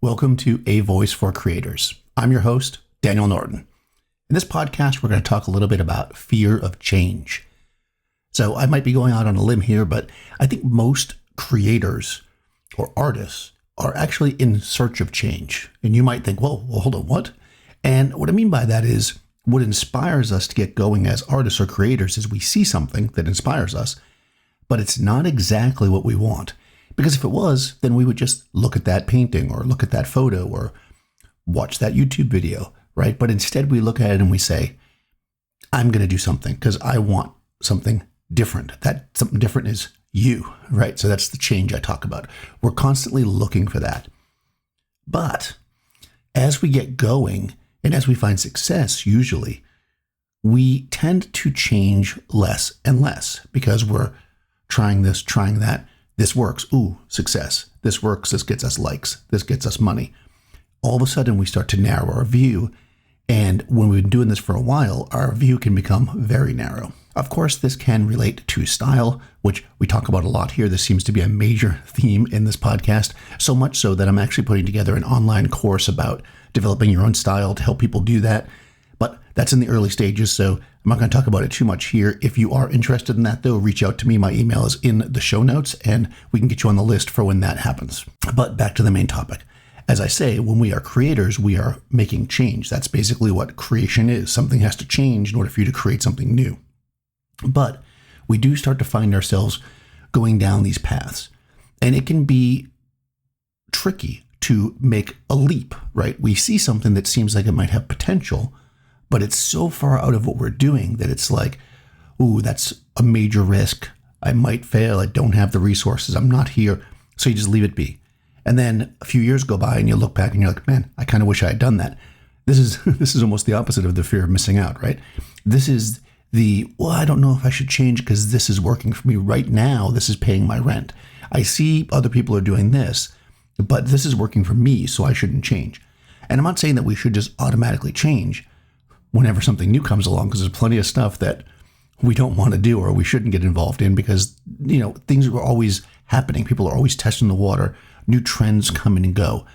Welcome to AVoice for Creators. I'm your host, Daniel Norton. In this podcast, we're going to talk a little bit about fear of change. So I might be going out on a limb here, but I think most creators or artists are actually in search of change. And you might think, well, hold on, what? And what I mean by that is what inspires us to get going as artists or creators is we see something that inspires us, but it's not exactly what we want. Because if it was, then we would just look at that painting or look at that photo or watch that YouTube video, right? But instead we look at it and we say, I'm going to do something because I want something different. That something different is you, right? So that's the change I talk about. We're constantly looking for that. But as we get going and as we find success, usually, we tend to change less and less because we're trying this, trying that. This works. Ooh, success. This works. This gets us likes. This gets us money. All of a sudden, we start to narrow our view. And when we've been doing this for a while, our view can become very narrow. Of course, this can relate to style, which we talk about a lot here. This seems to be a major theme in this podcast, so much so that I'm actually putting together an online course about developing your own style to help people do that. But that's in the early stages, so I'm not going to talk about it too much here. If you are interested in that, though, reach out to me. My email is in the show notes, and we can get you on the list for when that happens. But back to the main topic. As I say, when we are creators, we are making change. That's basically what creation is. Something has to change in order for you to create something new. But we do start to find ourselves going down these paths, and it can be tricky to make a leap, right? We see something that seems like it might have potential, but it's so far out of what we're doing that it's like, ooh, that's a major risk. I might fail. I don't have the resources. I'm not here. So you just leave it be. And then a few years go by and you look back and you're like, man, I kind of wish I had done that. This is almost the opposite of the fear of missing out, right? This is well, I don't know if I should change because this is working for me right now. This is paying my rent. I see other people are doing this, but this is working for me, so I shouldn't change. And I'm not saying that we should just automatically change whenever something new comes along, because there's plenty of stuff that we don't want to do or we shouldn't get involved in because, things are always happening. People are always testing the water. New trends come and go.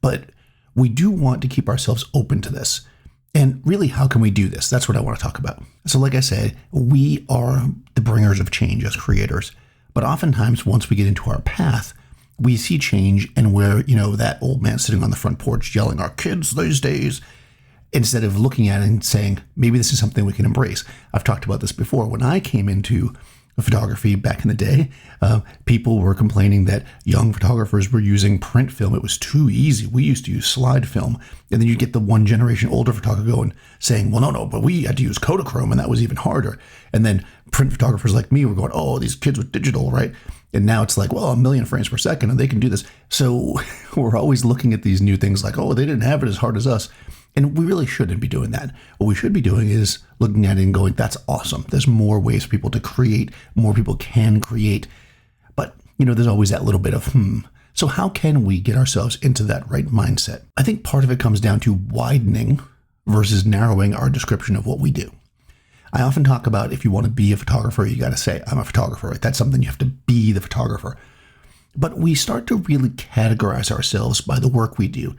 But we do want to keep ourselves open to this. And really, how can we do this? That's what I want to talk about. So like I said, we are the bringers of change as creators. But oftentimes, once we get into our path, we see change and we're, that old man sitting on the front porch yelling, our kids these days, instead of looking at it and saying, maybe this is something we can embrace. I've talked about this before. When I came into photography back in the day, people were complaining that young photographers were using print film. It was too easy. We used to use slide film. And then you get the one generation older photographer going saying, well, no, but we had to use Kodachrome and that was even harder. And then print photographers like me were going, oh, these kids with digital, right? And now it's like, well, 1 million frames per second and they can do this. So we're always looking at these new things like, oh, they didn't have it as hard as us. And we really shouldn't be doing that. What we should be doing is looking at it and going, that's awesome. There's more ways for people to create. More people can create. But, there's always that little bit of, So how can we get ourselves into that right mindset? I think part of it comes down to widening versus narrowing our description of what we do. I often talk about if you want to be a photographer, you got to say, I'm a photographer, right? That's something you have to be the photographer. But we start to really categorize ourselves by the work we do.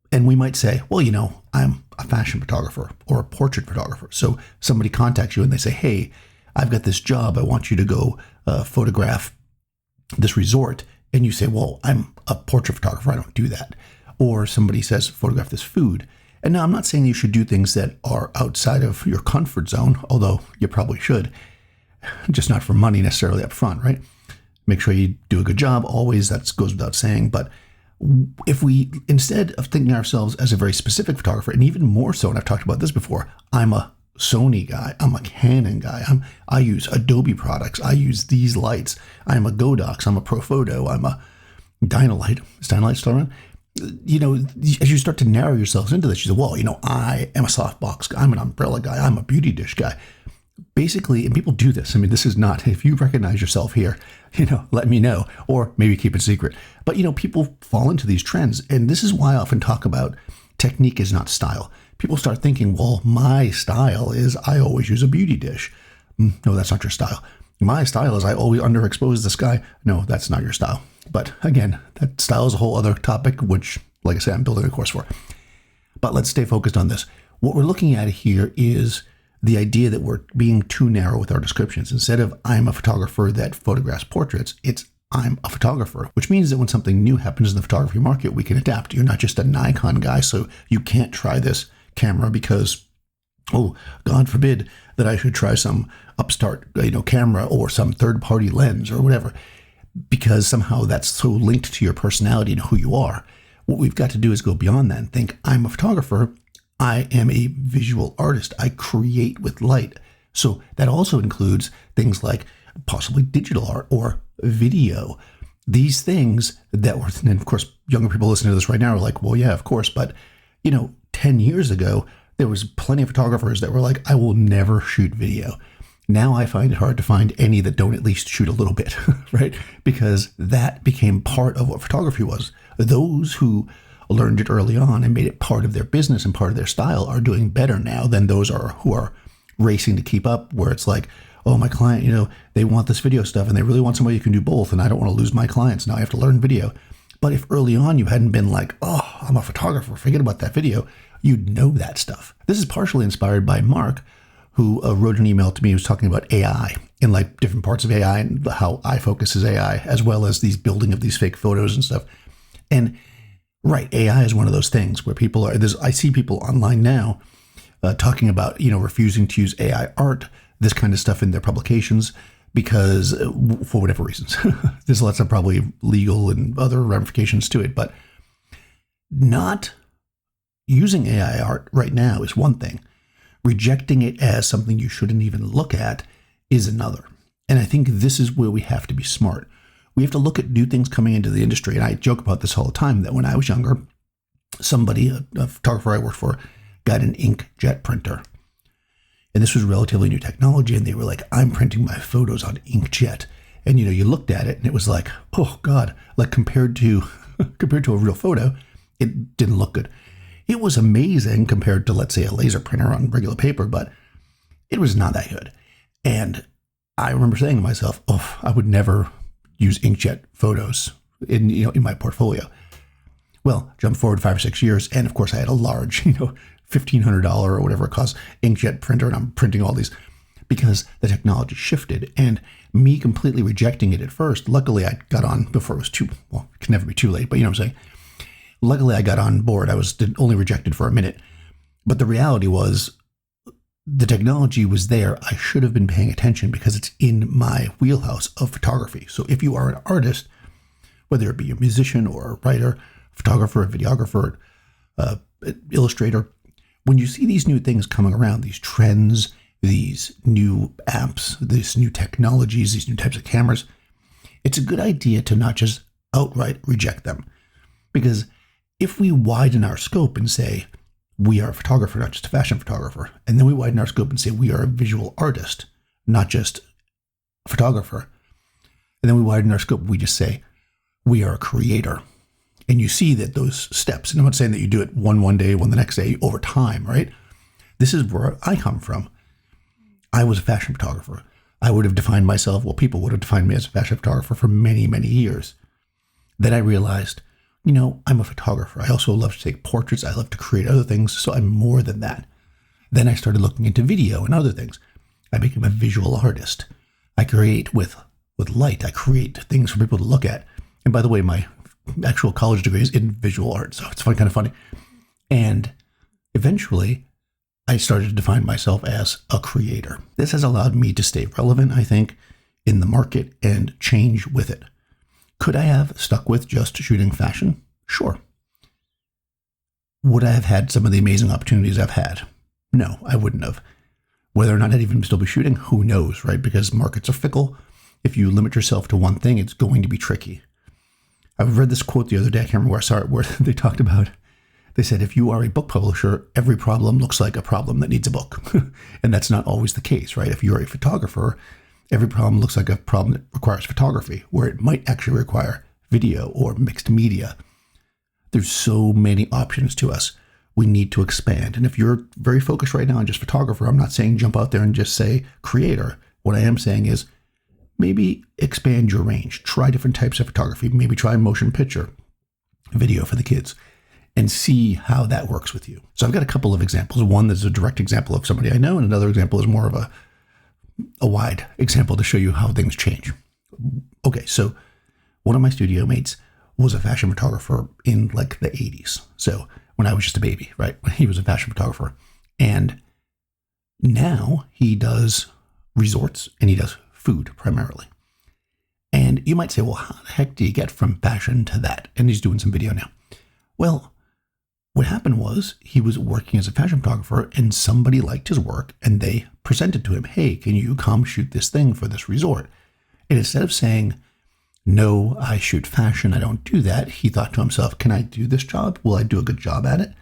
And we might say, well, I'm a fashion photographer or a portrait photographer. So somebody contacts you and they say, hey, I've got this job. I want you to go photograph this resort. And you say, well, I'm a portrait photographer. I don't do that. Or somebody says, photograph this food. And now I'm not saying you should do things that are outside of your comfort zone, although you probably should, just not for money necessarily up front, right? Make sure you do a good job. Always, that goes without saying. But if we, instead of thinking of ourselves as a very specific photographer, and even more so, and I've talked about this before, I'm a Sony guy, I'm a Canon guy, I use Adobe products, I use these lights, I'm a Godox, I'm a Profoto, I'm a Dynalite. Is Dynalite still around? As you start to narrow yourselves into this, you say, well, I am a softbox guy, I'm an umbrella guy, I'm a beauty dish guy. Basically, and people do this. I mean, this is not, if you recognize yourself here, let me know, or maybe keep it secret. But, people fall into these trends. And this is why I often talk about technique is not style. People start thinking, well, my style is I always use a beauty dish. No, that's not your style. My style is I always underexpose the sky. No, that's not your style. But again, that style is a whole other topic, which, like I said, I'm building a course for. But let's stay focused on this. What we're looking at here is the idea that we're being too narrow with our descriptions. Instead of I'm a photographer that photographs portraits, it's I'm a photographer, which means that when something new happens in the photography market, we can adapt. You're not just a Nikon guy, so you can't try this camera because, oh, God forbid that I should try some upstart, camera or some third-party lens or whatever, because somehow that's so linked to your personality and who you are. What we've got to do is go beyond that and think, I'm a photographer. I am a visual artist. I create with light. So that also includes things like possibly digital art or video. These things that were, and of course, younger people listening to this right now are like, well, yeah, of course. But, 10 years ago, there was plenty of photographers that were like, I will never shoot video. Now I find it hard to find any that don't at least shoot a little bit, right? Because that became part of what photography was. Those who learned it early on and made it part of their business and part of their style are doing better now than those who are racing to keep up, where it's like, oh, my client, they want this video stuff and they really want somebody who can do both, and I don't want to lose my clients. Now I have to learn video. But if early on you hadn't been like, oh, I'm a photographer, forget about that video, you'd know that stuff. This is partially inspired by Mark, who wrote an email to me. He was talking about AI and like different parts of AI and how iFocus is AI, as well as these building of these fake photos and stuff. And right, AI is one of those things where people are, I see people online now talking about, refusing to use AI art, this kind of stuff in their publications because for whatever reasons. There's lots of probably legal and other ramifications to it, but not using AI art right now is one thing. Rejecting it as something you shouldn't even look at is another. And I think this is where we have to be smart. We have to look at new things coming into the industry. And I joke about this all the time, that when I was younger, somebody, a photographer I worked for, got an inkjet printer. And this was relatively new technology. And they were like, I'm printing my photos on inkjet. And, you looked at it and it was like, oh God, like compared to a real photo, it didn't look good. It was amazing compared to, let's say, a laser printer on regular paper, but it was not that good. And I remember saying to myself, oh, I would never use inkjet photos in my portfolio. Well, jump forward 5 or 6 years, and of course I had a large, $1,500 or whatever it costs inkjet printer, and I'm printing all these because the technology shifted. And me completely rejecting it at first, luckily I got on before it was it can never be too late, but you know what I'm saying? Luckily, I got on board. I was only rejected for a minute. But the reality was the technology was there. I should have been paying attention because it's in my wheelhouse of photography. So if you are an artist, whether it be a musician or a writer, photographer, a videographer, illustrator, when you see these new things coming around, these trends, these new apps, these new technologies, these new types of cameras, it's a good idea to not just outright reject them. Because if we widen our scope and say, we are a photographer, not just a fashion photographer, and then we widen our scope and say, we are a visual artist, not just a photographer, and then we widen our scope, we just say, we are a creator. And you see that those steps, and I'm not saying that you do it one day, one the next day, over time, right? This is where I come from. I was a fashion photographer. I would have defined myself, people would have defined me as a fashion photographer for many, many years. Then I realized, I'm a photographer. I also love to take portraits. I love to create other things. So I'm more than that. Then I started looking into video and other things. I became a visual artist. I create with light. I create things for people to look at. And by the way, my actual college degree is in visual art. So it's kind of funny. And eventually I started to define myself as a creator. This has allowed me to stay relevant, I think, in the market and change with it. Could I have stuck with just shooting fashion? Sure. Would I have had some of the amazing opportunities I've had? No, I wouldn't have. Whether or not I'd even still be shooting, who knows, right? Because markets are fickle. If you limit yourself to one thing, it's going to be tricky. I read this quote the other day, I can't remember where I saw it, where they talked about, they said, if you are a book publisher, every problem looks like a problem that needs a book. And that's not always the case, right? If you're a photographer, every problem looks like a problem that requires photography, where it might actually require video or mixed media. There's so many options to us. We need to expand. And if you're very focused right now on just photographer, I'm not saying jump out there and just say creator. What I am saying is maybe expand your range. Try different types of photography. Maybe try motion picture, video for the kids, and see how that works with you. So I've got a couple of examples. One that's a direct example of somebody I know, and another example is more of a wide example to show you how things change. Okay, so one of my studio mates was a fashion photographer in like the 80s. So when I was just a baby, right? He was a fashion photographer. And now he does resorts and he does food primarily. And you might say, well, how the heck do you get from fashion to that? And he's doing some video now. Well, what happened was he was working as a fashion photographer and somebody liked his work and they presented to him, hey, can you come shoot this thing for this resort? And instead of saying, no, I shoot fashion, I don't do that, he thought to himself, can I do this job? Will I do a good job at it?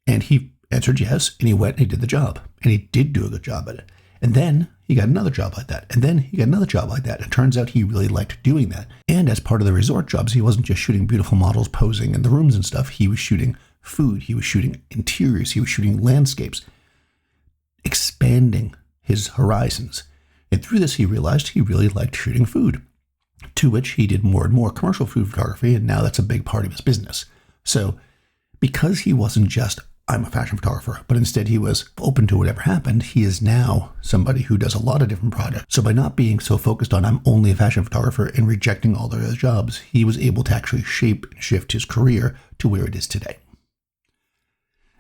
And he answered yes, and he went and he did the job. And he did do a good job at it. And then he got another job like that. And then he got another job like that. It turns out he really liked doing that. And as part of the resort jobs, he wasn't just shooting beautiful models posing in the rooms and stuff. He was shooting food. He was shooting interiors. He was shooting landscapes, expanding his horizons. And through this, he realized he really liked shooting food, to which he did more and more commercial food photography. And now that's a big part of his business. So because he wasn't just, I'm a fashion photographer, but instead he was open to whatever happened, he is now somebody who does a lot of different projects. So by not being so focused on I'm only a fashion photographer and rejecting all the other jobs, he was able to actually shape and shift his career to where it is today.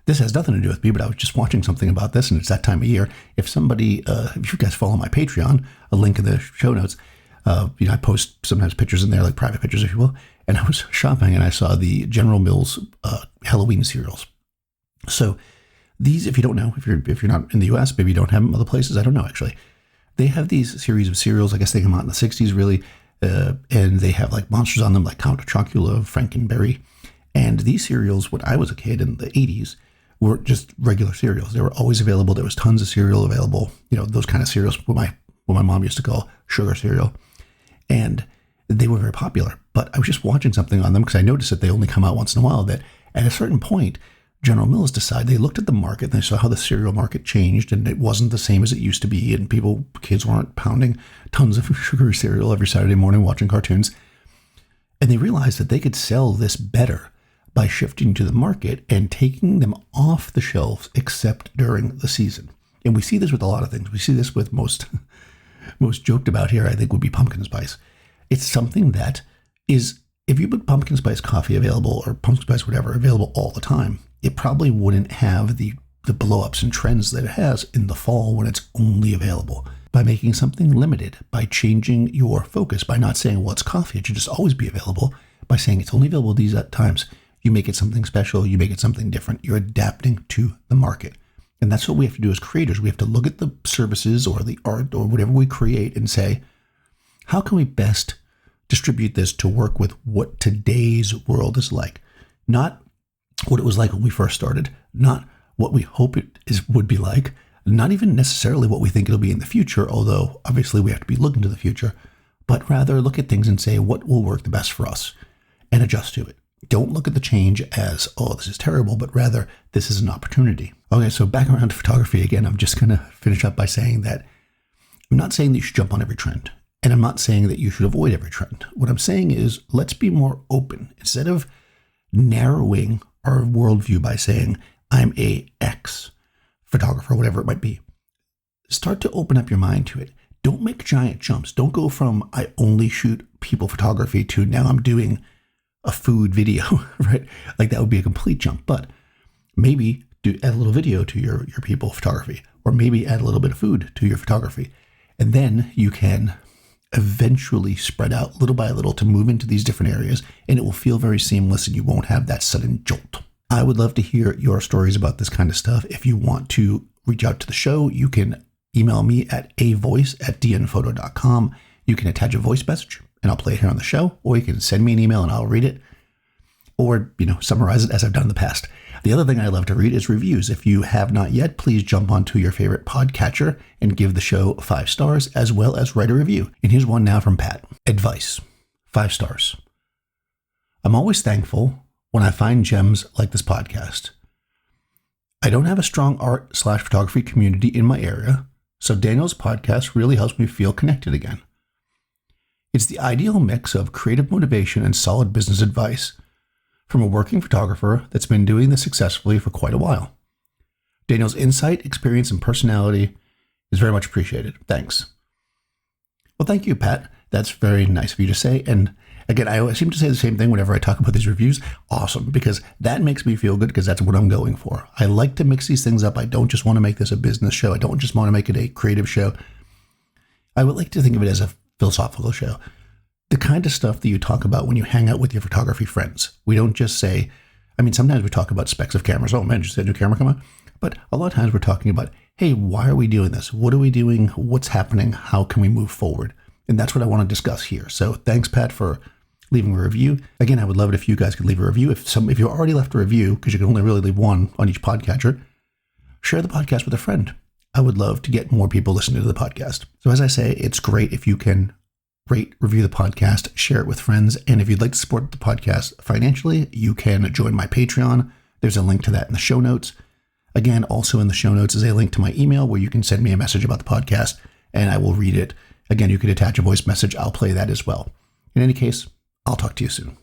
This has nothing to do with me, but I was just watching something about this, and it's that time of year. If you guys follow my Patreon, a link in the show notes, I post sometimes pictures in there, like private pictures, if you will. And I was shopping and I saw the General Mills Halloween cereals. So these, if you don't know, if you're not in the US, maybe you don't have them other places. I don't know, actually. They have these series of cereals. I guess they come out in the 60s, really. And they have like monsters on them, like Count Chocula, Frankenberry. And these cereals, when I was a kid in the 80s, were just regular cereals. They were always available. There was tons of cereal available. Those kind of cereals, what my mom used to call sugar cereal. And they were very popular. But I was just watching something on them because I noticed that they only come out once in a while, that at a certain point, General Mills decided, they looked at the market and they saw how the cereal market changed and it wasn't the same as it used to be. And kids weren't pounding tons of sugary cereal every Saturday morning watching cartoons. And they realized that they could sell this better by shifting to the market and taking them off the shelves except during the season. And we see this with a lot of things. We see this with most joked about here, I think, would be pumpkin spice. It's something that is, if you put pumpkin spice coffee available or pumpkin spice whatever available all the time, it probably wouldn't have the blow-ups and trends that it has in the fall when it's only available. By making something limited, by changing your focus, by not saying, well, it's coffee, it should just always be available, by saying it's only available these times, you make it something special, you make it something different, you're adapting to the market. And that's what we have to do as creators. We have to look at the services or the art or whatever we create and say, how can we best distribute this to work with what today's world is like? Not what it was like when we first started, not what we hope it would be like, not even necessarily what we think it'll be in the future, although obviously we have to be looking to the future, but rather look at things and say what will work the best for us and adjust to it. Don't look at the change as, oh, this is terrible, but rather this is an opportunity. Okay, so back around to photography again, I'm just going to finish up by saying that I'm not saying that you should jump on every trend, and I'm not saying that you should avoid every trend. What I'm saying is let's be more open. Instead of narrowing our worldview by saying, I'm a X photographer, whatever it might be, start to open up your mind to it. Don't make giant jumps. Don't go from I only shoot people photography to now I'm doing a food video, right? Like that would be a complete jump. But maybe add a little video to your people photography, or maybe add a little bit of food to your photography. And then you can eventually spread out little by little to move into these different areas, and it will feel very seamless and you won't have that sudden jolt. I would love to hear your stories about this kind of stuff. If you want to reach out to the show, you can email me at avoice@dnphoto.com. You can attach a voice message and I'll play it here on the show, or you can send me an email and I'll read it, or, summarize it as I've done in the past. The other thing I love to read is reviews. If you have not yet, please jump onto your favorite podcatcher and give the show 5 stars, as well as write a review. And here's one now from Pat. Advice, 5 stars. I'm always thankful when I find gems like this podcast. I don't have a strong art/photography community in my area, so Daniel's podcast really helps me feel connected again. It's the ideal mix of creative motivation and solid business advice from a working photographer that's been doing this successfully for quite a while. Daniel's insight, experience, and personality is very much appreciated. Thanks. Well, thank you, Pat. That's very nice of you to say. And again, I seem to say the same thing whenever I talk about these reviews. Awesome, because that makes me feel good because that's what I'm going for. I like to mix these things up. I don't just want to make this a business show. I don't just want to make it a creative show. I would like to think of it as a philosophical show. The kind of stuff that you talk about when you hang out with your photography friends. We don't just say, sometimes we talk about specs of cameras. Oh man, just a new camera come out. But a lot of times we're talking about, hey, why are we doing this? What are we doing? What's happening? How can we move forward? And that's what I want to discuss here. So thanks, Pat, for leaving a review. Again, I would love it if you guys could leave a review. If you already left a review, because you can only really leave one on each podcatcher, share the podcast with a friend. I would love to get more people listening to the podcast. So as I say, it's great if you can rate, review the podcast, share it with friends. And if you'd like to support the podcast financially, you can join my Patreon. There's a link to that in the show notes. Again, also in the show notes is a link to my email where you can send me a message about the podcast and I will read it. Again, you could attach a voice message. I'll play that as well. In any case, I'll talk to you soon.